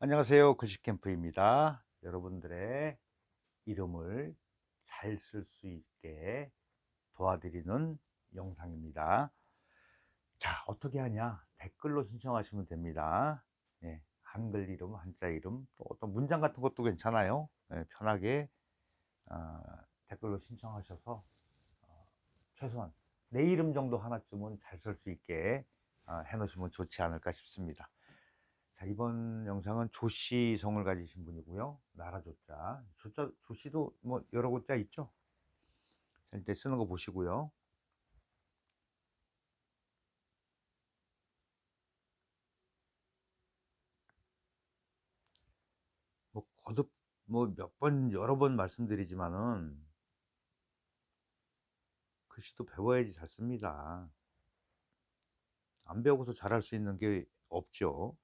안녕하세요. 글씨캠프입니다. 여러분들의 이름을 잘 쓸 수 있게 도와드리는 영상입니다. 자, 어떻게 하냐? 댓글로 신청하시면 됩니다. 네, 한글 이름, 한자 이름, 또 어떤 문장 같은 것도 괜찮아요. 네, 편하게 어, 댓글로 신청하셔서 최소한 내 이름 정도 하나쯤은 잘 쓸 수 있게 해 놓으시면 좋지 않을까 싶습니다. 자, 이번 영상은 조씨 성을 가지신 분이고요. 나라 조자. 조씨도 뭐 여러 글자 있죠? 자, 이제 쓰는 거 보시고요. 뭐 거듭 뭐 몇 번 여러 번 말씀드리지만은 글씨도 배워야지 잘 씁니다. 안 배우고서 잘할 수 있는 게 없죠.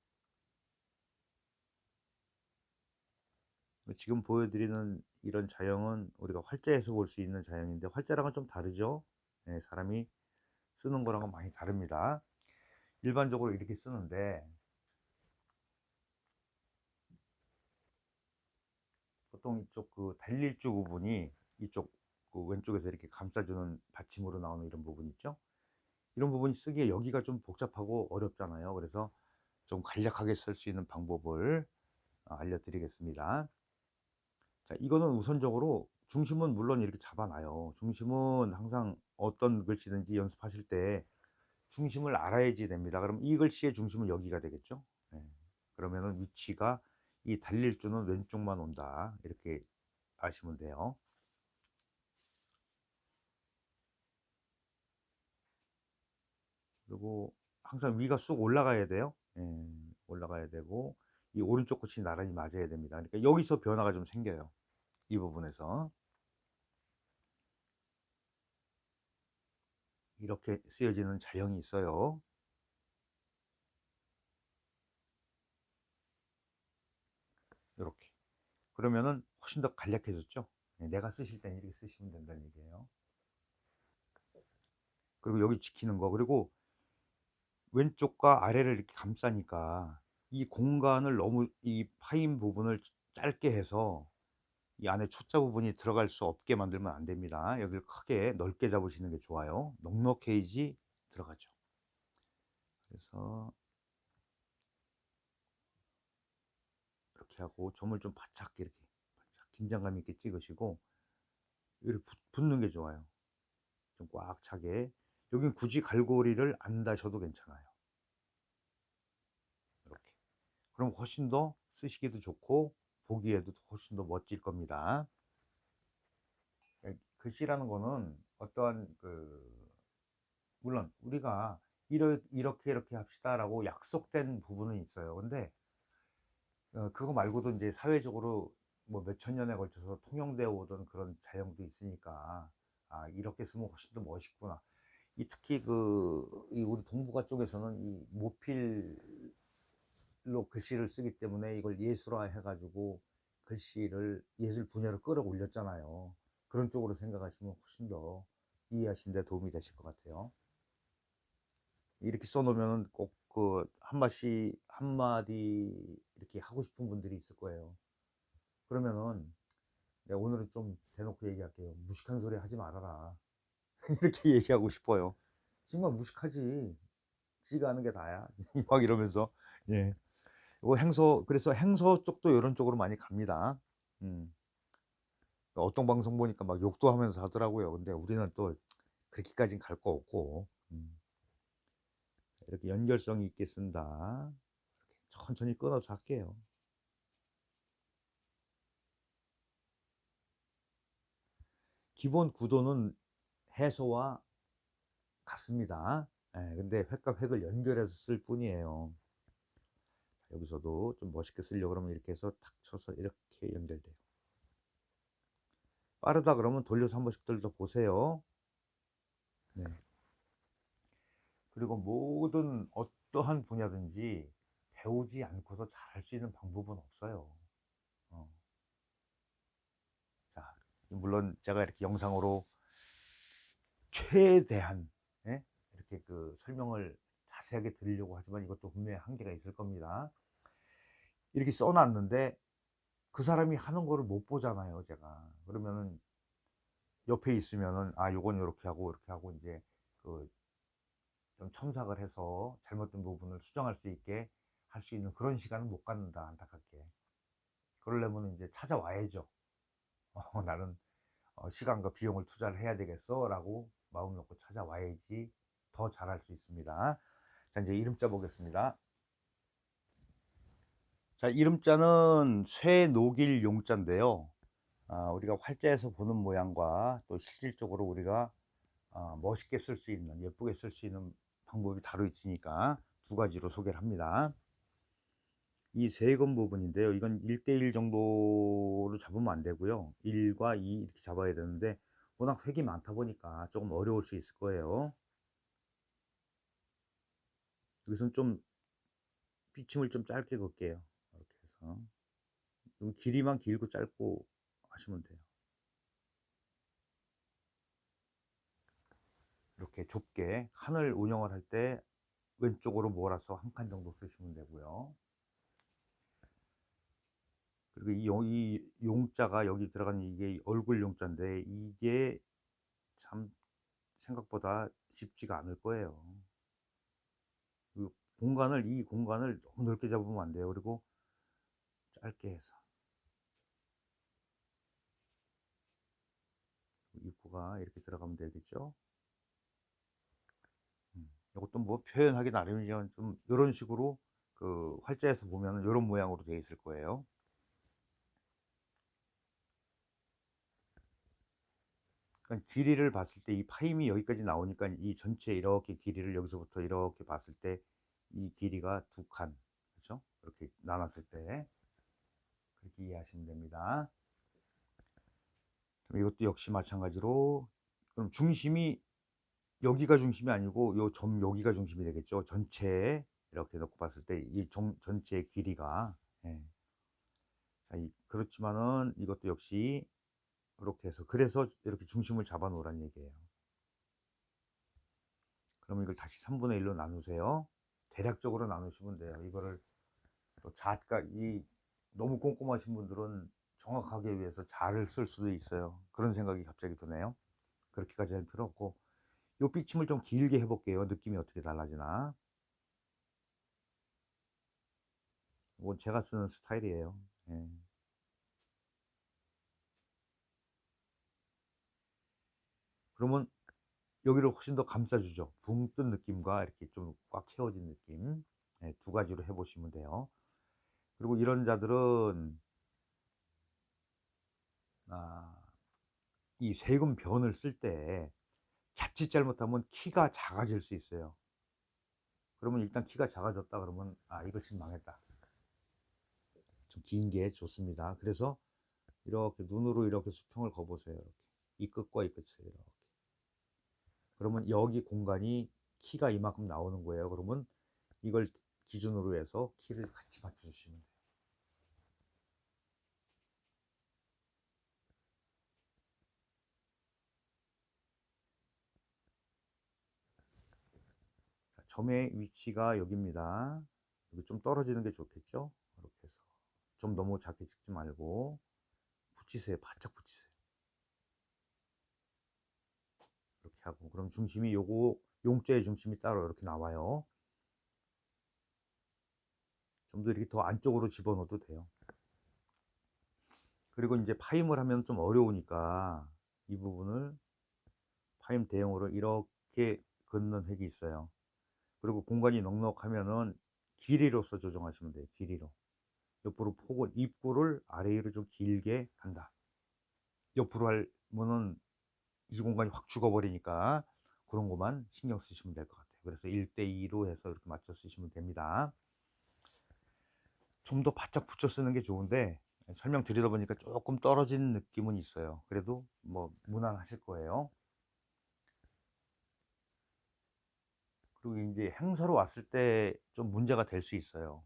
지금 보여드리는 이런 자형은 우리가 활자에서 볼 수 있는 자형인데 활자랑은 좀 다르죠. 네, 사람이 쓰는 거랑은 많이 다릅니다. 일반적으로 이렇게 쓰는데 보통 이쪽 그 달릴주 부분이 이쪽 그 왼쪽에서 이렇게 감싸주는 받침으로 나오는 이런 부분 있죠. 이런 부분이 쓰기에 여기가 좀 복잡하고 어렵잖아요. 그래서 좀 간략하게 쓸 수 있는 방법을 알려드리겠습니다. 자, 이거는 우선적으로 중심은 물론 이렇게 잡아놔요. 중심은 항상 어떤 글씨든지 연습하실 때 중심을 알아야지 됩니다. 그럼 이 글씨의 중심은 여기가 되겠죠. 네. 그러면은 위치가 이 달릴주는 왼쪽만 온다, 이렇게 아시면 돼요. 그리고 항상 위가 쑥 올라가야 돼요. 예, 올라가야 되고 이 오른쪽 끝이 나란히 맞아야 됩니다. 그러니까 여기서 변화가 좀 생겨요. 이 부분에서 이렇게 쓰여지는 자형이 있어요. 이렇게. 그러면은 훨씬 더 간략해졌죠. 예, 내가 쓰실 때는 이렇게 쓰시면 된다는 얘기예요. 그리고 여기 지키는 거, 그리고 왼쪽과 아래를 이렇게 감싸니까 이 공간을 너무 이 파인 부분을 짧게 해서 이 안에 초자 부분이 들어갈 수 없게 만들면 안 됩니다. 여기를 크게 넓게 잡으시는 게 좋아요. 넉넉해야지 들어가죠. 그래서 이렇게 하고 점을 좀 바짝 이렇게 바짝 긴장감 있게 찍으시고 이렇게 붙는 게 좋아요. 좀 꽉 차게. 여긴 굳이 갈고리를 안 다셔도 괜찮아요. 이렇게. 그럼 훨씬 더 쓰시기도 좋고 보기에도 훨씬 더 멋질 겁니다. 글씨라는 거는 어떠한 물론 우리가 이렇게 합시다라고 약속된 부분은 있어요. 근데 그거 말고도 이제 사회적으로 뭐 몇천 년에 걸쳐서 통용되어 오던 그런 자형도 있으니까 아, 이렇게 쓰면 훨씬 더 멋있구나. 이 특히 이 우리 동북아 쪽에서는 이 모필로 글씨를 쓰기 때문에 이걸 예술화 해가지고 글씨를 예술 분야로 끌어올렸잖아요. 그런 쪽으로 생각하시면 훨씬 더 이해하시는 데 도움이 되실 것 같아요. 이렇게 써놓으면 꼭 그 한마디 한마디 이렇게 하고 싶은 분들이 있을 거예요. 그러면은 내가 오늘은 좀 대놓고 얘기할게요. 무식한 소리 하지 말아라. 이렇게 얘기하고 싶어요. 정말 무식하지. 지가 하는 게 다야. 막 이러면서. 예. 그래서 행서 쪽도 이런 쪽으로 많이 갑니다. 음. 어떤 방송 보니까 막 욕도 하면서 하더라고요. 근데 우리는 또 그렇게까지는 갈 거 없고, 이렇게 연결성 있게 쓴다. 이렇게 천천히 끊어서 할게요. 기본 구도는 해서와 같습니다. 예, 근데 획과 획을 연결해서 쓸 뿐이에요. 여기서도 좀 멋있게 쓰려고 그러면 이렇게 해서 탁 쳐서 이렇게 연결돼요. 빠르다 그러면 돌려서 한 번씩들 더 보세요. 네. 그리고 모든 어떠한 분야든지 배우지 않고서 잘할 수 있는 방법은 없어요. 어. 자, 물론 제가 이렇게 영상으로 최대한, 예? 이렇게 설명을 자세하게 드리려고 하지만 이것도 분명히 한계가 있을 겁니다. 이렇게 써 놨는데 그 사람이 하는 거를 못 보잖아요 제가. 그러면은 옆에 있으면은 아 요건 요렇게 하고 이렇게 하고 인제 그 좀 첨삭을 해서 잘못된 부분을 수정할 수 있게 할 수 있는 그런 시간은 못 갖는다 안타깝게. 그러려면은 인제 찾아와야죠. '나는 시간과 비용을 투자를 해야 되겠어.'라고 마음 먹고 찾아와야지 더 잘할 수 있습니다. 자 인제 이름자 보겠습니다. 자 이름자는 쇠녹일 용자인데요. 우리가 활자에서 보는 모양과 또 실질적으로 우리가 멋있게 쓸 수 있는 예쁘게 쓸 수 있는 방법이 다르 있으니까 두 가지로 소개를 합니다. 이 세금 부분인데요. 이건 1대1 정도로 잡으면 안 되고요. 1과 2 이렇게 잡아야 되는데 워낙 획이 많다 보니까 조금 어려울 수 있을 거예요. 여기서는 좀 비침을 좀 짧게 긋게요. 이렇게 해서. 좀 길이만 길고 짧고 하시면 돼요. 이렇게 좁게 칸을 운영을 할 때 왼쪽으로 몰아서 한 칸 정도 쓰시면 되고요. 그리고 이 용자가 여기 들어가는 이게 얼굴 용자인데 이게 참 생각보다 쉽지가 않을 거예요. 그 이 공간을 너무 넓게 잡으면 안 돼요. 그리고 짧게 해서 입구가 이렇게 들어가면 되겠죠. 요것도 뭐 표현하기 나름이지만 좀 요런 식으로 그 활자에서 보면은 요런 모양으로 되어 있을 거예요. 그러니까 길이를 봤을 때 이 파임이 여기까지 나오니까 이 전체 이렇게 길이를 여기서부터 이렇게 봤을 때 이 길이가 두 칸. 그죠? 이렇게 나눴을 때 그렇게 이해하시면 됩니다. 그럼 이것도 역시 마찬가지로 그럼 중심이 여기가 중심이 아니고 요 점 여기가 중심이 되겠죠. 전체에 이렇게 놓고 봤을 때 이 전체의 길이가. 예. 자, 그렇지만은 이것도 역시 이렇게 해서 그래서 이렇게 중심을 잡아 놓으란 얘기예요. 그러면 이걸 다시 3분의 1로 나누세요. 대략적으로 나누시면 돼요. 이거를 또 작가 이 너무 꼼꼼하신 분들은 정확하게 위해서 잘을 쓸 수도 있어요. 그런 생각이 갑자기 드네요. 그렇게까지 할 필요 없고 요 삐침을 좀 길게 해 볼게요. 느낌이 어떻게 달라지나. 이건 제가 쓰는 스타일이에요. 예. 그러면 여기를 훨씬 더 감싸 주죠. 붕 뜬 느낌과 이렇게 좀 꽉 채워진 느낌. 예, 두 가지로 해 보시면 돼요. 그리고 이런 자들은 아 이 세금 변을 쓸 때 자칫 잘못하면 키가 작아질 수 있어요. 그러면 일단 키가 작아졌다 그러면 '아 이거 지금 망했다.' 좀 긴 게 좋습니다. 그래서 이렇게 눈으로 이렇게 수평을 그어 보세요. 이렇게. 이 끝과 이 끝을 이렇게. 그러면 여기 공간이 키가 이만큼 나오는 거예요. 그러면 이걸 기준으로 해서 키를 같이 맞춰 주시면 돼요. 자, 점의 위치가 여기입니다. 여기 좀 떨어지는 게 좋겠죠? 이렇게 해서 좀 너무 작게 찍지 말고 붙이세요. 바짝 붙이세요. 이렇게 하고 그럼 중심이 요거 용자의 중심이 따로 이렇게 나와요. 좀 더 이렇게 더 안쪽으로 집어넣어도 돼요. 그리고 이제 파임을 하면 좀 어려우니까 이 부분을 파임 대용으로 이렇게 긋는 획이 있어요. 그리고 공간이 넉넉하면은 길이로서 조정하시면 돼요. 길이로. 옆으로 폭을 입구를 아래 위로 좀 길게 한다. 옆으로 하면은 이 공간이 확 죽어버리니까 그런 것만 신경 쓰시면 될 것 같아요. 그래서 1대 2로 해서 이렇게 맞춰 쓰시면 됩니다. 좀 더 바짝 붙여 쓰는 게 좋은데 설명드리다 보니까 조금 떨어지는 느낌은 있어요. 그래도 뭐 무난하실 거예요. 그리고 이제 행사로 왔을 때 좀 문제가 될 수 있어요.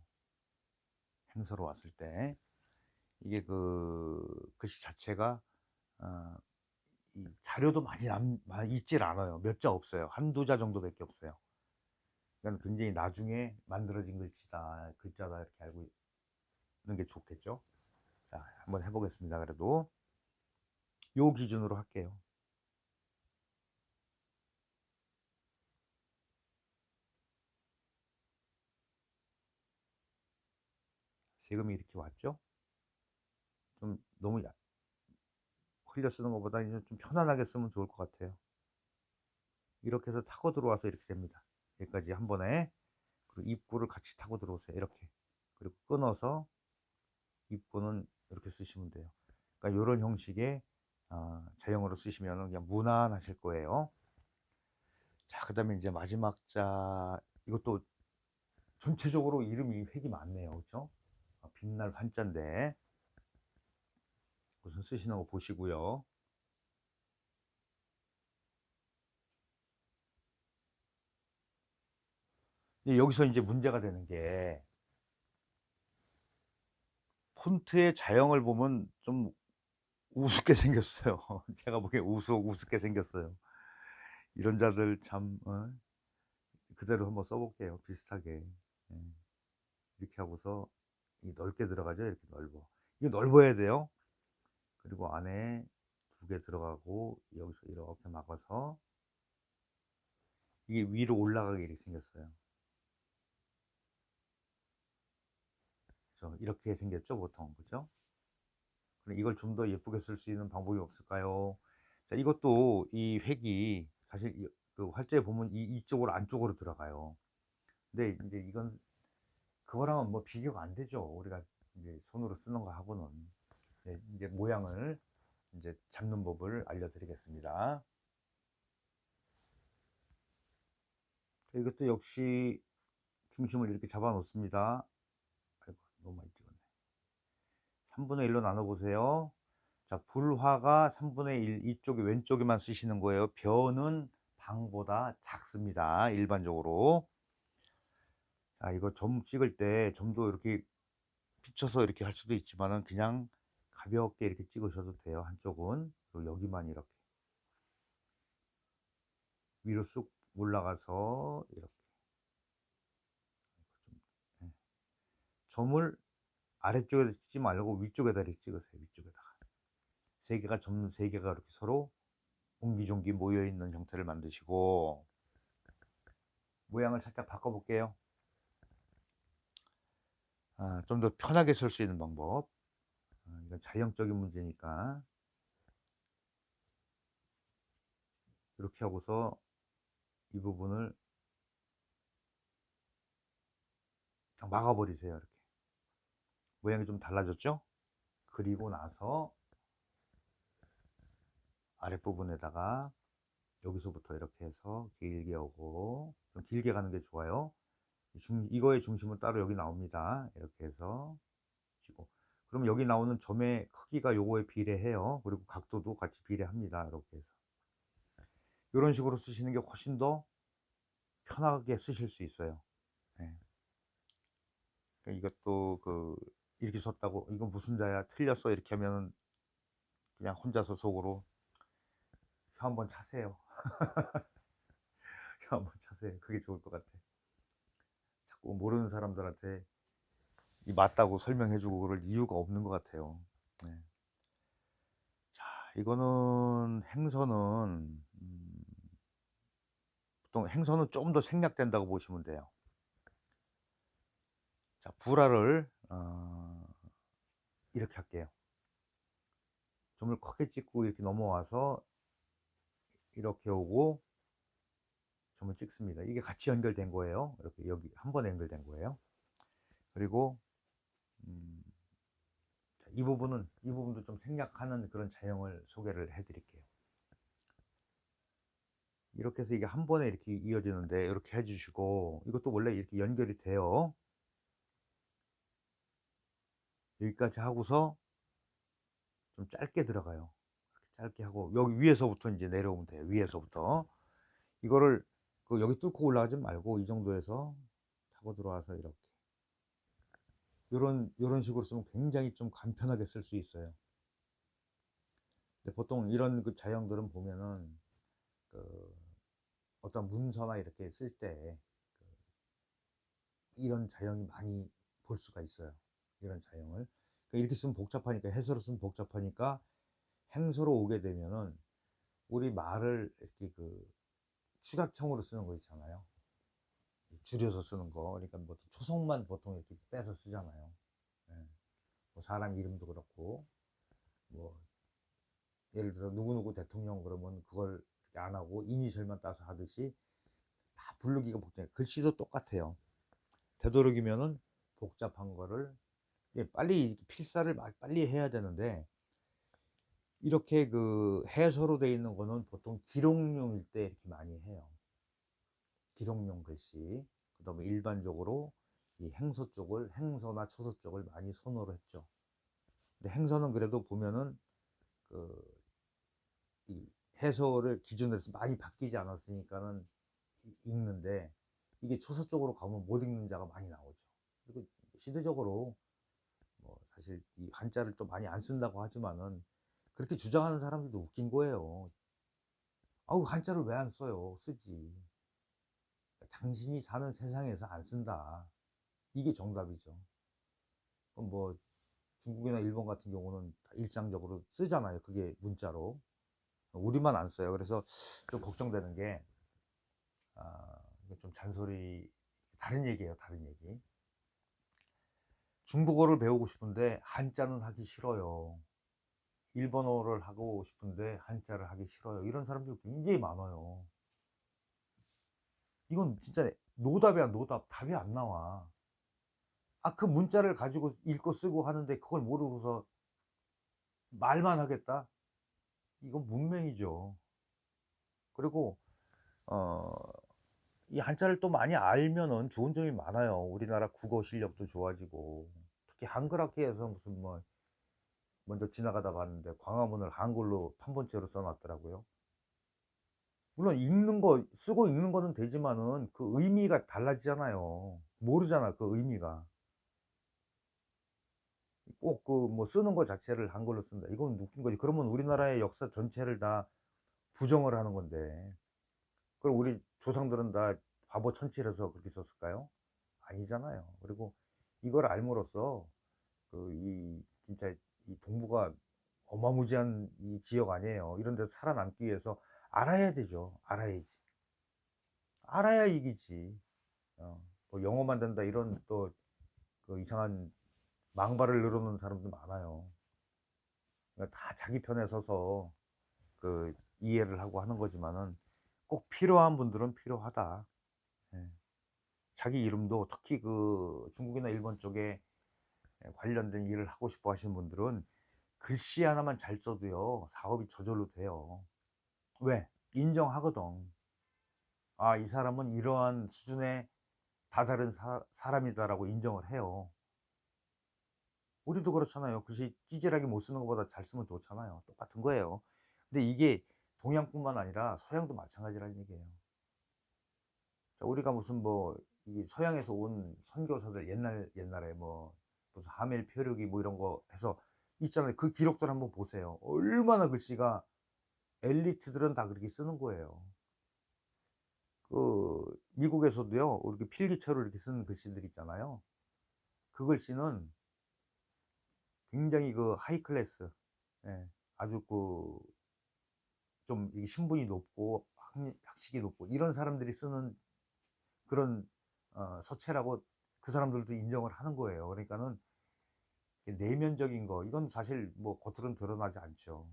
행사로 왔을 때 이게 그 글씨 자체가 어 이 자료도 많이 있질 않아요. 몇 자 없어요. 한두 자 정도밖에 없어요. 그러니까 굉장히 나중에 만들어진 글씨다, 글자다 이렇게 알고 게 좋겠죠. 자, 한번 해보겠습니다. 그래도 요 기준으로 할게요. 세금이 이렇게 왔죠. 좀 너무 흘려 쓰는 것보다 좀 편안하게 쓰면 좋을 것 같아요. 이렇게 해서 타고 들어와서 이렇게 됩니다. 여기까지 한 번에. 그리고 입구를 같이 타고 들어오세요. 이렇게. 그리고 끊어서 입구는 이렇게 쓰시면 돼요. 그러니까 이런 형식의 자형으로 쓰시면 그냥 무난하실 거예요. 자, 그 다음에 이제 마지막 자, 이것도 전체적으로 이름이 획이 많네요. 그렇죠? 빛날 한자인데 우선 쓰시는 거 보시고요. 여기서 이제 문제가 되는 게 폰트의 자형을 보면 좀 우습게 생겼어요. 제가 보기에 우습게 생겼어요. 이런 자들 참 그대로 한번 써볼게요. 비슷하게. 예, 이렇게 하고서 이 넓게 들어가죠. 이렇게 넓어. 이게 넓어야 돼요. 그리고 안에 두 개 들어가고 여기서 이렇게 막아서 이게 위로 올라가게 이렇게 생겼어요. 그렇죠? 이렇게 생겼죠, 보통. 그죠? 이걸 좀 더 예쁘게 쓸 수 있는 방법이 없을까요? 자, 이것도 이 획이 사실 그 활자에 보면 이쪽으로 안쪽으로 들어가요. 근데 이제 이건 그거랑은 뭐 비교가 안 되죠. 우리가 이제 손으로 쓰는 거 하고는. 네, 이제 모양을 이제 잡는 법을 알려드리겠습니다. 이것도 역시 중심을 이렇게 잡아 놓습니다. 아이고, 너무 많이 찍었네. 3분의 1로 나눠 보세요. 자, 불화가 3분의 1 이쪽에 왼쪽에만 쓰시는 거예요. 벼는 방보다 작습니다. 일반적으로. 자, 이거 점 찍을 때 점도 이렇게 비춰서 이렇게 할 수도 있지만은 그냥 가볍게 이렇게 찍으셔도 돼요. 한쪽은. 그리고 여기만 이렇게 위로 쑥 올라가서 이렇게 좀, 예. 점을 아래쪽에다 찍지 말고 위쪽에다 이렇게 찍으세요. 위쪽에다가 세 개가 점 세 개가 이렇게 서로 옹기종기 모여 있는 형태를 만드시고 모양을 살짝 바꿔 볼게요. 좀 더 편하게 쓸 수 있는 방법. 이건 자형적인 문제니까 이렇게 하고서 이 부분을 딱 막아 버리세요. 이렇게 모양이 좀 달라졌죠? 그리고 나서 아랫부분에다가 여기서부터 이렇게 해서 길게 오고 좀 길게 가는 게 좋아요. 이거의 중심은 따로 여기 나옵니다. 이렇게 해서 치고 그럼 여기 나오는 점의 크기가 요거에 비례해요. 그리고 각도도 같이 비례합니다. 이렇게 해서 이런 식으로 쓰시는 게 훨씬 더 편하게 쓰실 수 있어요. 네. 그러니까 이것도 이렇게 썼다고 이거 무슨 자야 틀렸어 이렇게 하면 그냥 혼자서 속으로 혀 한번 차세요. 혀 한번 차세요. 그게 좋을 것 같아. 자꾸 모르는 사람들한테 이 맞다고 설명해주고 그럴 이유가 없는 것 같아요. 네. 자, 이거는 행선은 보통 행선은 좀 더 생략된다고 보시면 돼요. 자, 불화를 이렇게 할게요. 점을 크게 찍고 이렇게 넘어와서 이렇게 오고 점을 찍습니다. 이게 같이 연결된 거예요. 이렇게 여기 한 번에 연결된 거예요. 그리고 음, 이 부분도 좀 생략하는 그런 자형을 소개를 해드릴게요. 이렇게 해서 이게 한 번에 이렇게 이어지는데 이렇게 해주시고 이것도 원래 이렇게 연결이 돼요. 여기까지 하고서 좀 짧게 들어가요. 짧게 하고 여기 위에서부터 이제 내려오면 돼요. 위에서부터 이거를 여기 뚫고 올라가지 말고 이 정도에서 타고 들어와서 이렇게 이런 식으로 쓰면 굉장히 좀 간편하게 쓸 수 있어요. 근데 보통 이런 자형들은 보면은 그 어떤 문서나 이렇게 쓸 때 이런 자형이 많이 볼 수가 있어요. 이런 자형을. 그러니까 이렇게 쓰면 복잡하니까, 해서로 쓰면 복잡하니까 행서로 오게 되면은 우리 말을 이렇게 그 축약형으로 쓰는 거 있잖아요. 줄여서 쓰는 거. 그러니까 뭐 초성만 보통 이렇게 빼서 쓰잖아요. 예. 뭐 사람 이름도 그렇고, 뭐 예를 들어 누구누구 대통령 그러면 그걸 이렇게 안 하고 이니셜만 따서 하듯이 다 부르기가 복잡해. 글씨도 똑같아요. 되도록이면은 복잡한 거를, 예, 빨리 필사를 빨리 해야 되는데, 이렇게 그 해서로 돼 있는 거는 보통 기록용일 때 이렇게 많이 해요. 기록용 글씨. 그다음에 일반적으로 이 행서 쪽을, 행서나 처서 쪽을 많이 선호를 했죠. 근데 행서는 그래도 보면은 그 이 해서를 기준으로 해서 많이 바뀌지 않았으니까는 읽는데, 이게 초서 쪽으로 가면 못 읽는 자가 많이 나오죠. 그리고 시대적으로 뭐 사실 이 한자를 또 많이 안 쓴다고 하지만은 그렇게 주장하는 사람들도 웃긴 거예요. 아우, 한자를 왜 안 써요? 쓰지. 당신이 사는 세상에서 안 쓴다. 이게 정답이죠. 그럼 뭐 중국이나 일본 같은 경우는 다 일상적으로 쓰잖아요. 그게 문자로. 우리만 안 써요. 그래서 좀 걱정되는 게, 이게 좀 잔소리, 다른 얘기예요. 다른 얘기. 중국어를 배우고 싶은데 한자는 하기 싫어요. 일본어를 하고 싶은데 한자를 하기 싫어요. 이런 사람들 굉장히 많아요. 이건 진짜 노답이야, 노답. 답이 안 나와. 그 문자를 가지고 읽고 쓰고 하는데 그걸 모르고서 말만 하겠다? 이건 문맹이죠. 그리고 어, 이 한자를 또 많이 알면은 좋은 점이 많아요. 우리나라 국어 실력도 좋아지고, 특히 한글학회에서 무슨 뭐 먼저 지나가다 봤는데 광화문을 한글로 판본체로 써놨더라고요. 물론 읽는 거, 쓰고 읽는 거는 되지만은 그 의미가 달라지잖아요. 모르잖아, 그 의미가. 꼭 그 뭐 쓰는 거 자체를 한글로 쓴다, 이건 웃긴 거지. 그러면 우리나라의 역사 전체를 다 부정을 하는 건데, 그럼 우리 조상들은 다 바보 천칠해서 그렇게 썼을까요? 아니잖아요. 그리고 이걸 알므로써 그 이 진짜 이 동북아 어마무지한 이 지역 아니에요. 이런 데서 살아남기 위해서 알아야 되죠. 알아야지. 알아야 이기지. 뭐 영어만 된다 이런 또 그 이상한 망발을 늘어놓는 사람도 많아요. 그러니까 다 자기 편에 서서 그 이해를 하고 하는 거지만은, 꼭 필요한 분들은 필요하다. 예. 자기 이름도, 특히 그 중국이나 일본 쪽에 관련된 일을 하고 싶어 하시는 분들은 글씨 하나만 잘 써도요, 사업이 저절로 돼요. 왜? 인정하거든. 이 사람은 이러한 수준의 다다른 사람이다라고 인정을 해요. 우리도 그렇잖아요. 글씨 찌질하게 못 쓰는 것보다 잘 쓰면 좋잖아요. 똑같은 거예요. 근데 이게 동양뿐만 아니라 서양도 마찬가지라는 얘기예요. 자, 우리가 무슨 뭐 이 서양에서 온 선교사들, 옛날에 뭐 무슨 하멜 표류기 뭐 이런 거 해서 있잖아요. 그 기록들 한번 보세요. 얼마나 글씨가, 엘리트들은 다 그렇게 쓰는 거예요. 그 미국에서도요, 이렇게 필기체로 이렇게 쓰는 글씨들 있잖아요. 그 글씨는 굉장히 그 하이 클래스, 예, 아주 그 좀 이게 신분이 높고 학식이 높고 이런 사람들이 쓰는 그런 서체라고 그 사람들도 인정을 하는 거예요. 그러니까는 내면적인 거, 이건 사실 뭐 겉으로는 드러나지 않죠.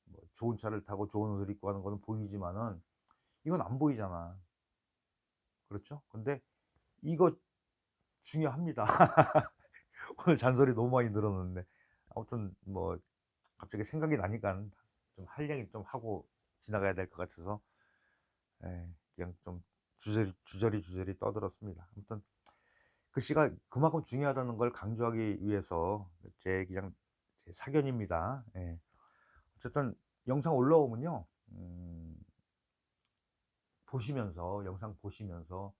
뭐 좋은 차를 타고 좋은 옷을 입고 하는 거는 보이지만은 이건 안 보이잖아. 그렇죠? 근데 이거 중요합니다. 오늘 잔소리 너무 많이 늘었는데, 아무튼 뭐 갑자기 생각이 나니까 좀 할 얘기 좀 하고 지나가야 될 것 같아서, 그냥 좀 주저리 떠들었습니다. 아무튼 글씨가 그만큼 중요하다는 걸 강조하기 위해서 그냥 제 사견입니다. 예. 어쨌든 영상 올라오면요, 영상 보시면서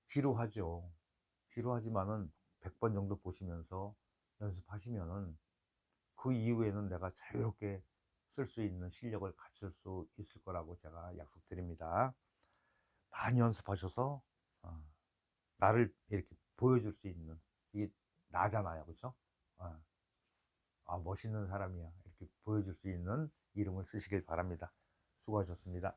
지루하죠. 지루하지만은 100번 정도 보시면서 연습하시면은 그 이후에는 내가 자유롭게 쓸 수 있는 실력을 갖출 수 있을 거라고 제가 약속드립니다. 많이 연습하셔서 나를 이렇게 보여줄 수 있는 이게 나잖아요. 그죠? 어. 아, 멋있는 사람이야. 이렇게 보여줄 수 있는 이름을 쓰시길 바랍니다. 수고하셨습니다.